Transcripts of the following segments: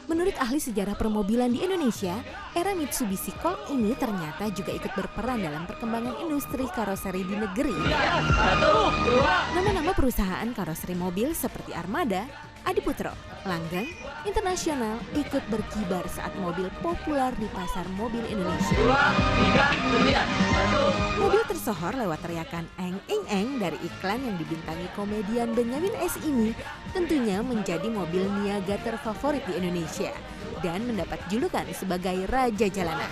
Menurut ahli sejarah permobilan di Indonesia, era Mitsubishi Colt ini ternyata juga ikut berperan dalam perkembangan industri karoseri di negeri. Nama-nama perusahaan karoseri mobil seperti Armada, Adiputro, Langgeng, Internasional ikut berkibar saat mobil populer di pasar mobil Indonesia. Mobil tersohor lewat teriakan "eng ing eng" dari iklan yang dibintangi komedian Benyamin S ini tentunya menjadi mobil niaga terfavorit di Indonesia dan mendapat julukan sebagai Raja Jalanan.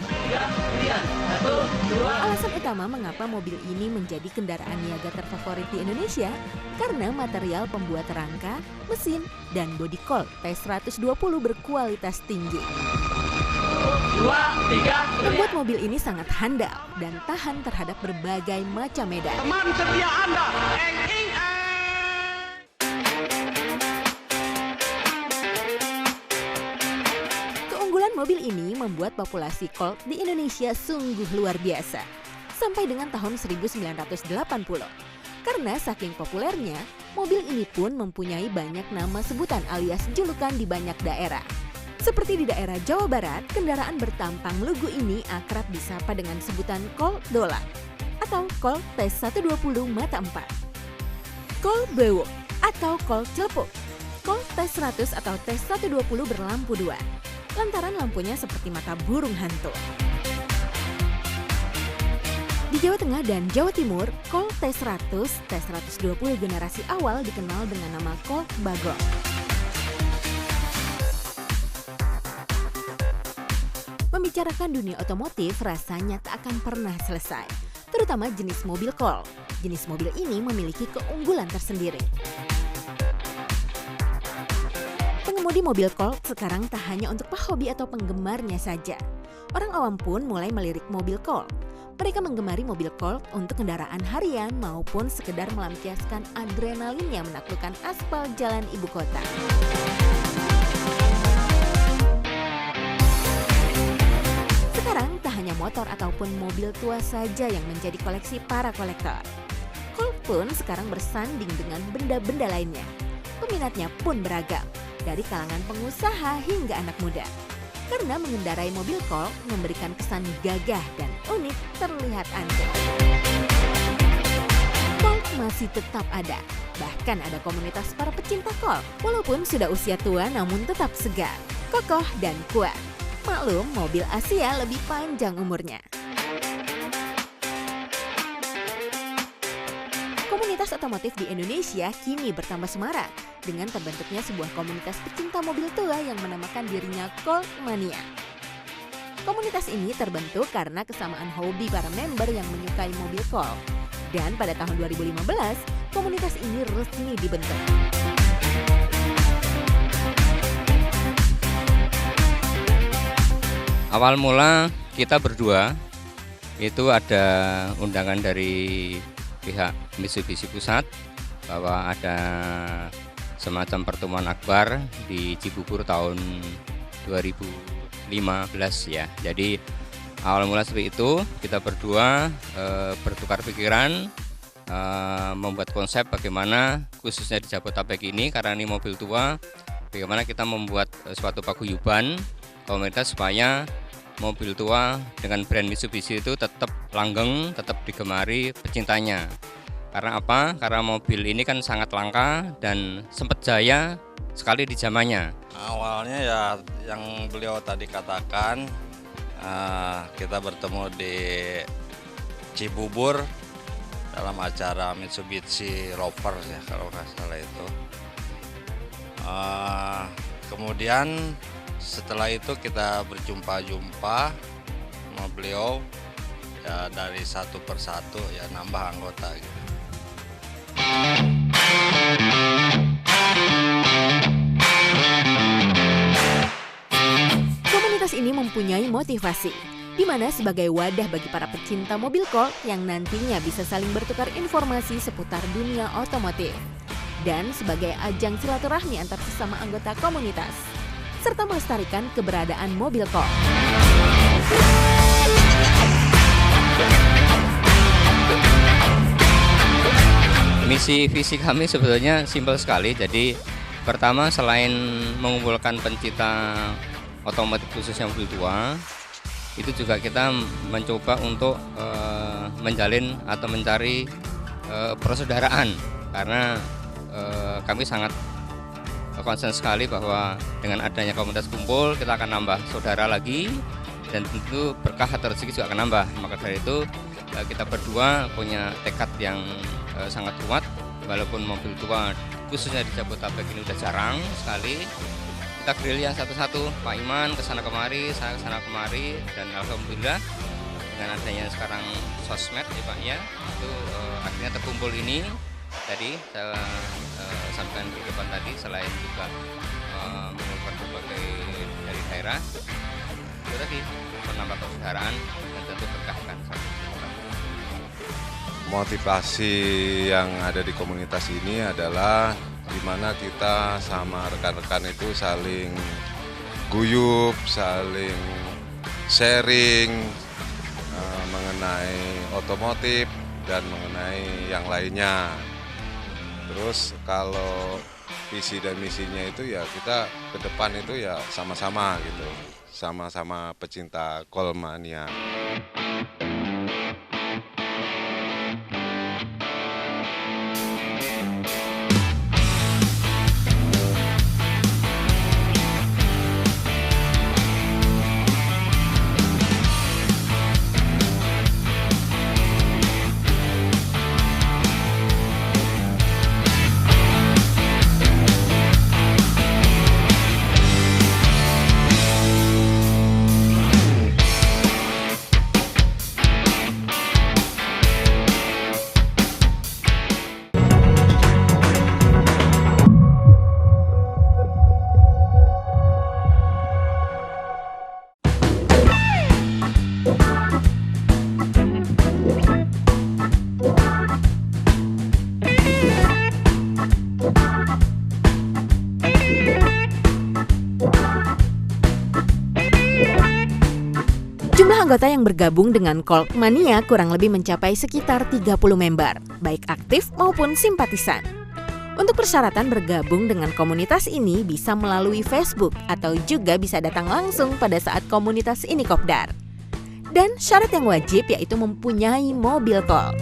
Alasan utama mengapa mobil ini menjadi kendaraan niaga terfavorit di Indonesia karena material pembuat rangka, mesin, dan bodi Colt T120 berkualitas tinggi. Membuat mobil ini sangat handal dan tahan terhadap berbagai macam medan. Teman setia Anda, eng ing eng. Keunggulan mobil ini membuat populasi Colt di Indonesia sungguh luar biasa sampai dengan tahun 1980. Karena saking populernya, mobil ini pun mempunyai banyak nama sebutan alias julukan di banyak daerah. Seperti di daerah Jawa Barat, kendaraan bertampang lugu ini akrab disapa dengan sebutan Colt Dola atau Colt T120 Mata 4, Colt Bewok atau Colt Celepuk, Colt T100 atau T120 berlampu 2, lantaran lampunya seperti mata burung hantu. Di Jawa Tengah dan Jawa Timur, Colt T100, T120 generasi awal dikenal dengan nama Colt Bagong. Membicarakan dunia otomotif rasanya tak akan pernah selesai, terutama jenis mobil Colt. Jenis mobil ini memiliki keunggulan tersendiri. Pengemudi mobil Colt sekarang tak hanya untuk pehobi atau penggemarnya saja. Orang awam pun mulai melirik mobil Colt. Mereka menggemari mobil Colt untuk kendaraan harian maupun sekedar melampiaskan adrenalinnya menaklukkan aspal jalan ibu kota. Sekarang tak hanya motor ataupun mobil tua saja yang menjadi koleksi para kolektor. Colt pun sekarang bersanding dengan benda-benda lainnya. Peminatnya pun beragam, dari kalangan pengusaha hingga anak muda. Karena mengendarai mobil Colt memberikan kesan gagah dan unik terlihat anggun. Colt masih tetap ada, bahkan ada komunitas para pecinta Colt. Walaupun sudah usia tua namun tetap segar, kokoh dan kuat. Maklum, mobil Asia lebih panjang umurnya. Komunitas otomotif di Indonesia kini bertambah semarak dengan terbentuknya sebuah komunitas pecinta mobil tua yang menamakan dirinya Colt Mania. Komunitas ini terbentuk karena kesamaan hobi para member yang menyukai mobil Colt. Dan pada tahun 2015, komunitas ini resmi dibentuk. Awal mula kita berdua itu ada undangan dari pihak Mitsubishi Pusat bahwa ada semacam pertemuan akbar di Cibubur tahun 2015 ya. Jadi awal mula seperti itu kita berdua bertukar pikiran, membuat konsep bagaimana khususnya di Jabodetabek ini karena ini mobil tua, bagaimana kita membuat suatu paguyuban komunitas supaya mobil tua dengan brand Mitsubishi itu tetap langgeng, tetap digemari pecintanya. Karena apa? Karena mobil ini kan sangat langka dan sempat jaya sekali di zamannya. Awalnya ya yang beliau tadi katakan, kita bertemu di Cibubur dalam acara Mitsubishi Rover ya kalau nggak salah itu. Kemudian setelah itu kita berjumpa-jumpa sama beliau ya, dari satu persatu ya nambah anggota gitu. Komunitas ini mempunyai motivasi, di mana sebagai wadah bagi para pecinta mobil Colt yang nantinya bisa saling bertukar informasi seputar dunia otomotif, dan sebagai ajang silaturahmi antar sesama anggota komunitas, serta melestarikan keberadaan mobil Colt. Misi visi kami sebetulnya simpel sekali, jadi Pertama, selain mengumpulkan pencinta otomotif khususnya mobil tua, itu juga kita mencoba untuk menjalin atau mencari persaudaraan, karena kami sangat concern sekali bahwa dengan adanya komunitas kumpul kita akan nambah saudara lagi, dan tentu berkah atau rezeki juga akan nambah. Maka dari itu kita berdua punya tekad yang sangat kuat, walaupun mobil tua khususnya di Jabodetabek ini udah jarang sekali. Kita gerilya satu-satu, Pak Iman kesana kemari, saya kesana kemari, dan alhamdulillah dengan adanya sekarang sosmed ya Pak ya, itu akhirnya terkumpul ini. Tadi saya sampaikan di depan tadi, selain juga mengumpulkan berbagai dari daerah, itu tadi menambah persaudaraan dan tentu berkahkan satu. Motivasi yang ada di komunitas ini adalah di mana kita sama rekan-rekan itu saling guyup, saling sharing mengenai otomotif dan mengenai yang lainnya. Terus kalau visi dan misinya itu ya kita ke depan itu ya sama-sama gitu, sama-sama pecinta Kolmania. Jumlah anggota yang bergabung dengan Kolmania kurang lebih mencapai sekitar 30 member, baik aktif maupun simpatisan. Untuk persyaratan bergabung dengan komunitas ini bisa melalui Facebook atau juga bisa datang langsung pada saat komunitas ini kopdar. Dan syarat yang wajib yaitu mempunyai mobil Kol.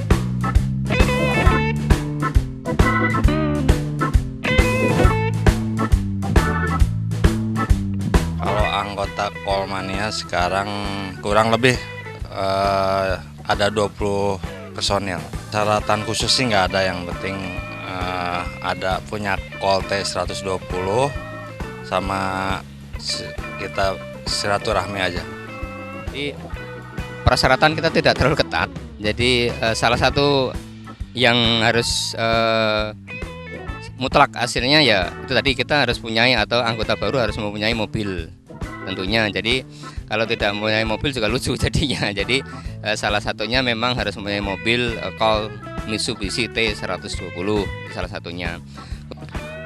Kalau anggota Kolmania sekarang kurang lebih ada 20 personil. Syaratan khusus sih nggak ada, yang penting ada punya Kol T120 sama kita silaturahmi aja. Jadi persyaratan kita tidak terlalu ketat. Jadi salah satu yang harus mutlak hasilnya ya itu tadi, kita harus punyai atau anggota baru harus mempunyai mobil tentunya. Jadi kalau tidak mempunyai mobil juga lucu jadinya. Jadi salah satunya memang harus mempunyai mobil Kol Mitsubishi T120 salah satunya.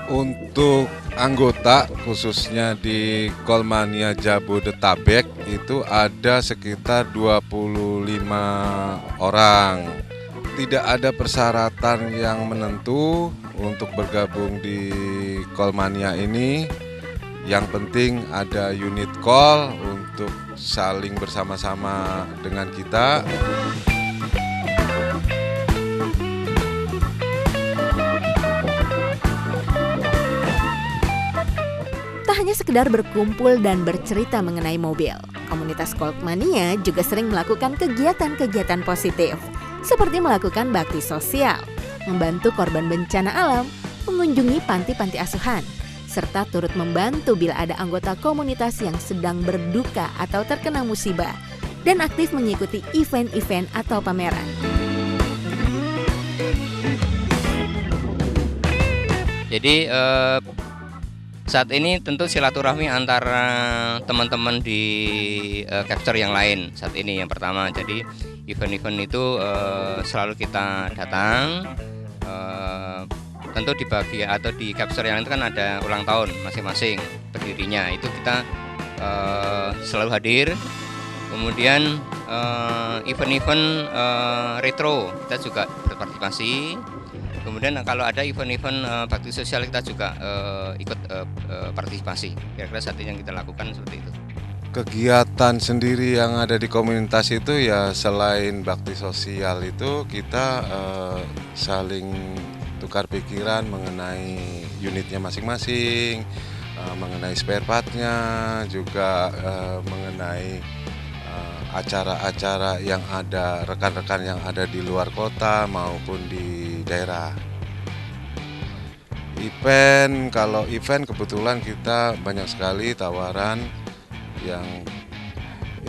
Untuk anggota khususnya di Kolmania Jabodetabek itu ada sekitar 25 orang. Tidak ada persyaratan yang menentu untuk bergabung di Kolmania ini. Yang penting ada unit Kol untuk saling bersama-sama dengan kita. Tak hanya sekedar berkumpul dan bercerita mengenai mobil, komunitas Kolmania juga sering melakukan kegiatan-kegiatan positif, seperti melakukan bakti sosial, membantu korban bencana alam, mengunjungi panti-panti asuhan, serta turut membantu bila ada anggota komunitas yang sedang berduka atau terkena musibah, dan aktif mengikuti event-event atau pameran. Jadi saat ini tentu silaturahmi antara teman-teman di Capture yang lain saat ini yang pertama. Jadi event-event itu selalu kita datang. Tentu dibagi atau di Capture yang lain itu kan ada ulang tahun masing-masing berdirinya, itu kita selalu hadir. Kemudian event-event retro kita juga berpartisipasi. Kemudian kalau ada event-event bakti sosial kita juga ikut partisipasi. Kira-kira saat ini yang kita lakukan seperti itu. Kegiatan sendiri yang ada di komunitas itu ya selain bakti sosial itu kita saling tukar pikiran mengenai unitnya masing-masing, mengenai spare partnya, juga mengenai acara-acara yang ada, rekan-rekan yang ada di luar kota maupun di daerah. Kalau event kebetulan kita banyak sekali tawaran yang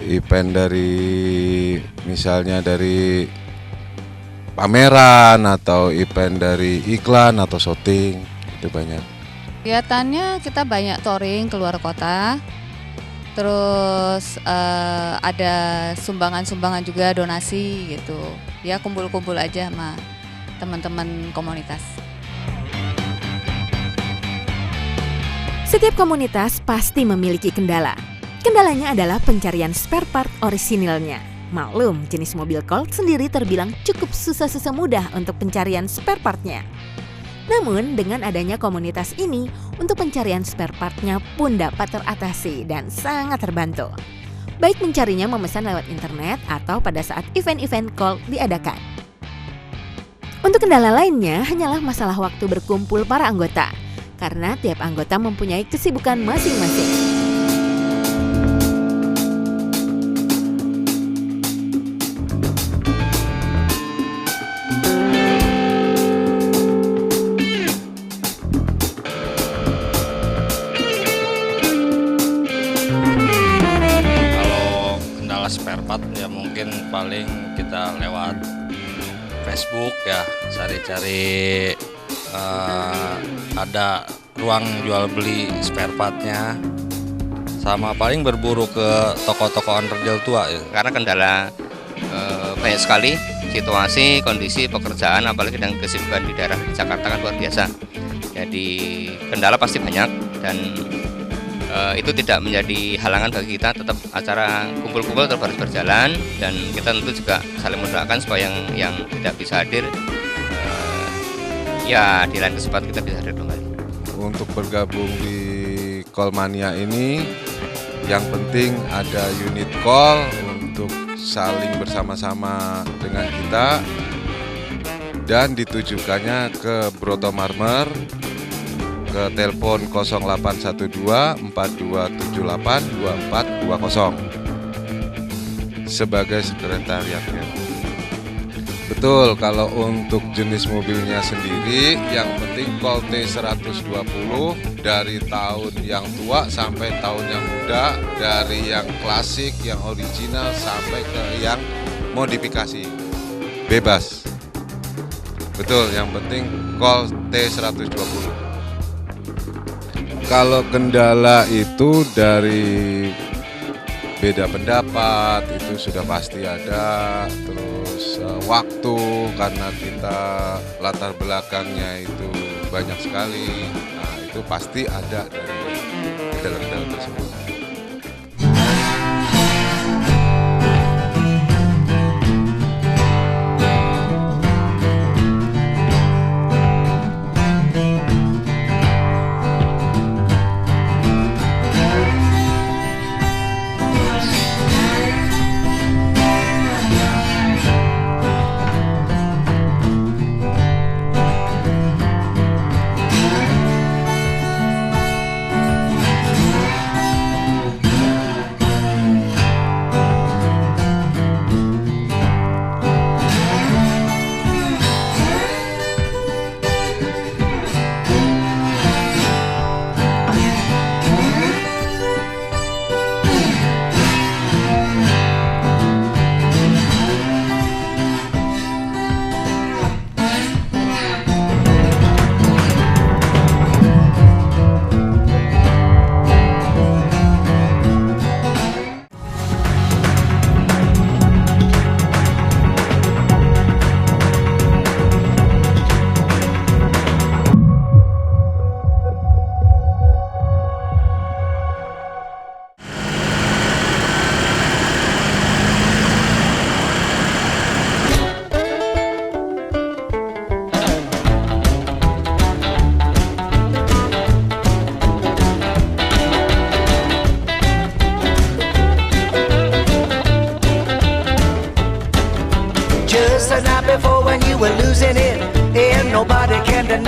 event misalnya dari pameran atau event dari iklan atau syuting, itu banyak. Kegiatannya kita banyak touring keluar kota, terus ada sumbangan-sumbangan juga, donasi gitu. Ya kumpul-kumpul aja sama teman-teman komunitas. Setiap komunitas pasti memiliki kendala. Kendalanya adalah pencarian spare part orisinilnya. Maklum, jenis mobil Colt sendiri terbilang cukup susah-susah mudah untuk pencarian spare partnya. Namun, dengan adanya komunitas ini, untuk pencarian spare partnya pun dapat teratasi dan sangat terbantu. Baik mencarinya memesan lewat internet atau pada saat event-event Colt diadakan. Untuk kendala lainnya hanyalah masalah waktu berkumpul para anggota, karena tiap anggota mempunyai kesibukan masing-masing. Spare part ya mungkin paling kita lewat Facebook ya, cari-cari ada ruang jual beli spare partnya, sama paling berburu ke toko-toko onderdil tua ya. Karena kendala banyak sekali situasi, kondisi pekerjaan, apalagi dengan kesibukan di daerah Jakarta kan luar biasa. Jadi kendala pasti banyak dan itu tidak menjadi halangan bagi kita, tetap acara kumpul-kumpul tetap harus berjalan, dan kita tentu juga saling mendoakan supaya yang tidak bisa hadir ya di lain kesempatan kita bisa hadir kembali. Untuk bergabung di Callmania ini yang penting ada unit call untuk saling bersama-sama dengan kita dan ditujukannya ke Broto Marmer, ke telepon 0812 4278 2420 sebagai sekretariatnya. Betul, kalau untuk jenis mobilnya sendiri yang penting Colt T120 dari tahun yang tua sampai tahun yang muda, dari yang klasik, yang original sampai ke yang modifikasi. Bebas. Betul, yang penting Colt T120. Kalau kendala itu dari beda pendapat itu sudah pasti ada, terus waktu karena kita latar belakangnya itu banyak sekali, nah itu pasti ada dari kendala-kendala tersebut.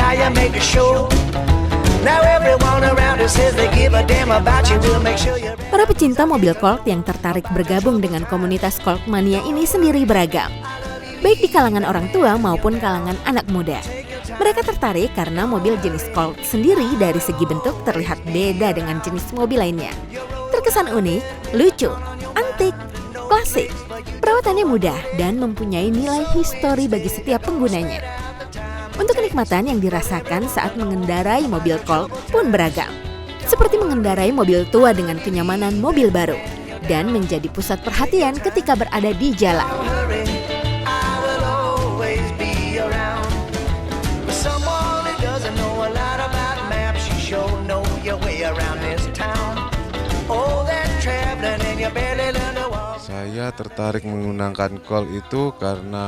now you make a show. Now everyone around us says they give a damn about you. We'll make sure you're... Para pecinta mobil Colt yang tertarik bergabung dengan komunitas Colt Mania ini sendiri beragam, baik di kalangan orang tua maupun kalangan anak muda. Mereka tertarik karena mobil jenis Colt sendiri dari segi bentuk terlihat beda dengan jenis mobil lainnya. Terkesan unik, lucu, antik, klasik, perawatannya mudah dan mempunyai nilai histori bagi setiap penggunanya. Untuk kenikmatan yang dirasakan saat mengendarai mobil Colt pun beragam, seperti mengendarai mobil tua dengan kenyamanan mobil baru dan menjadi pusat perhatian ketika berada di jalan. Saya tertarik menggunakan Colt itu karena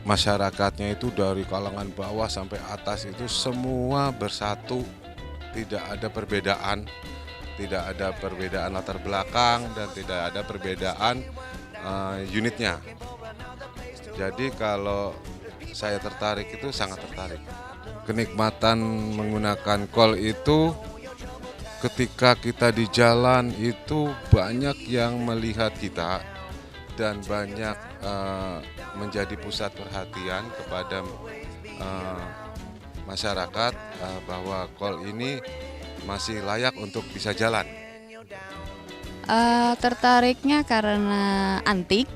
masyarakatnya itu dari kalangan bawah sampai atas itu semua bersatu, tidak ada perbedaan latar belakang dan tidak ada perbedaan unitnya. Jadi kalau saya tertarik itu sangat tertarik. Kenikmatan menggunakan Colt itu ketika kita di jalan itu banyak yang melihat kita dan banyak menjadi pusat perhatian kepada masyarakat bahwa Colt ini masih layak untuk bisa jalan. Tertariknya karena antik,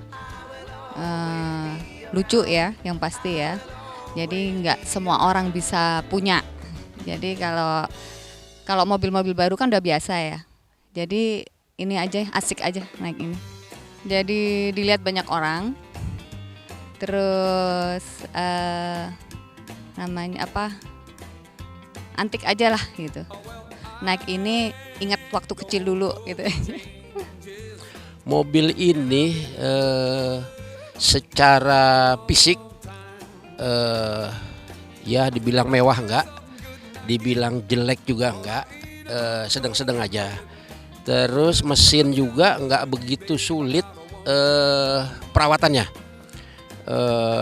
lucu ya, yang pasti ya. Jadi nggak semua orang bisa punya. Jadi kalau mobil-mobil baru kan udah biasa ya. Jadi ini aja asik aja naik ini. Jadi dilihat banyak orang. Terus namanya apa? Antik aja lah gitu. Naik ini ingat waktu kecil dulu gitu. Mobil ini secara fisik ya dibilang mewah enggak, dibilang jelek juga enggak, sedang-sedang aja. Terus mesin juga enggak begitu sulit perawatannya.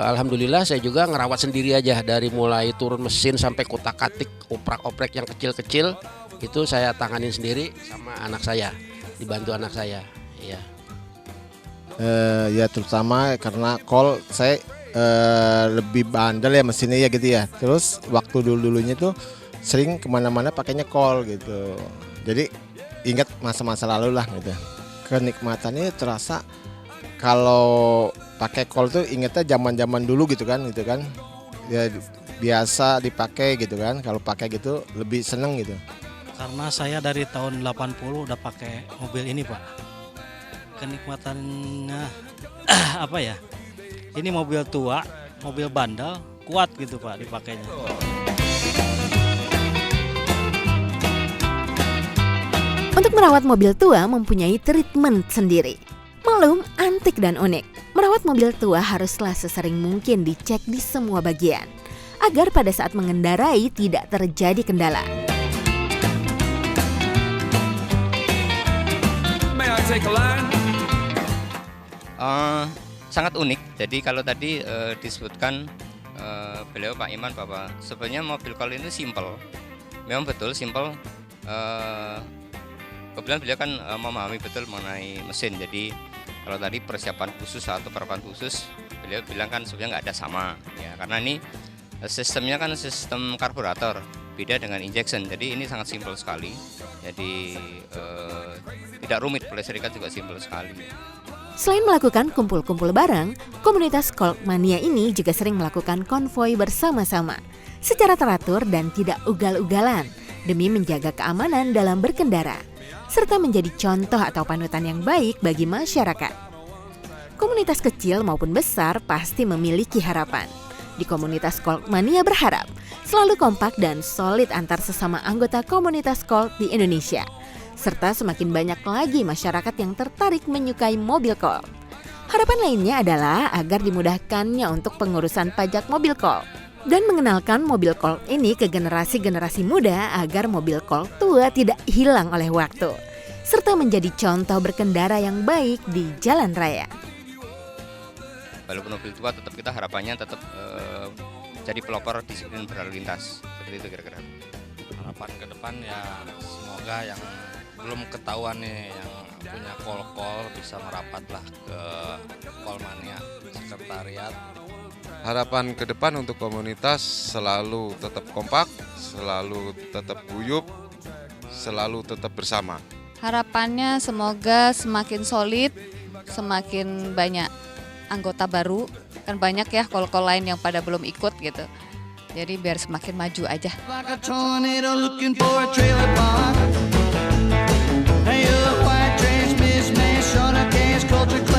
Alhamdulillah saya juga ngerawat sendiri aja, dari mulai turun mesin sampai kutak-katik, oprak-oprek yang kecil-kecil itu saya tanganin sendiri sama anak saya, dibantu anak saya. Ya. Ya terutama karena Colt saya lebih bandel ya mesinnya ya gitu ya. Terus waktu dulunya tuh sering kemana-mana pakainya Colt gitu. Jadi ingat masa-masa lalu lah gitu. Kenikmatannya terasa kalau pakai Colt tuh ingetnya zaman-zaman dulu gitu kan. Ya biasa dipakai gitu kan. Kalau pakai gitu lebih seneng gitu. Karena saya dari tahun 80 udah pakai mobil ini, Pak. Kenikmatannya apa ya? Ini mobil tua, mobil bandel, kuat gitu Pak dipakainya. Untuk merawat mobil tua mempunyai treatment sendiri. Malum, antik dan unik. Merawat mobil tua haruslah sesering mungkin dicek di semua bagian, agar pada saat mengendarai tidak terjadi kendala. May I take a line? Sangat unik. Jadi kalau tadi disebutkan beliau Pak Iman bahwa sebenarnya mobil Colt ini simple. Memang betul simple. Kebetulan beliau kan memahami betul mengenai mesin. Jadi kalau tadi persiapan khusus atau perawatan khusus, beliau bilang kan sebenarnya nggak ada sama. Ya, karena ini sistemnya kan sistem karburator, beda dengan injection. Jadi ini sangat simple sekali. Jadi tidak rumit, pelistrikan juga simple sekali. Selain melakukan kumpul-kumpul bareng, komunitas Colt Mania ini juga sering melakukan konvoi bersama-sama secara teratur dan tidak ugal-ugalan demi menjaga keamanan dalam berkendara, serta menjadi contoh atau panutan yang baik bagi masyarakat. Komunitas kecil maupun besar pasti memiliki harapan. Di komunitas Colt Mania berharap selalu kompak dan solid antar sesama anggota komunitas Colt di Indonesia, serta semakin banyak lagi masyarakat yang tertarik menyukai mobil Colt. Harapan lainnya adalah agar dimudahkannya untuk pengurusan pajak mobil Colt dan mengenalkan mobil Colt ini ke generasi-generasi muda agar mobil Colt tua tidak hilang oleh waktu, serta menjadi contoh berkendara yang baik di jalan raya. Walaupun mobil tua tetap kita harapannya tetap menjadi pelopor disiplin berlalu lintas. Seperti itu kira-kira. Harapan ke depan ya semoga yang belum ketahuan nih yang punya kol-kol bisa merapatlah ke Kolmania sekretariat. Harapan ke depan untuk komunitas selalu tetap kompak, selalu tetap guyup, selalu tetap bersama. Harapannya semoga semakin solid, semakin banyak anggota baru. Kan banyak ya kol-kol lain yang pada belum ikut gitu. Jadi biar semakin maju aja. Like a tornado looking for a trailer park. Hey, a white trash mismatch on a gas culture.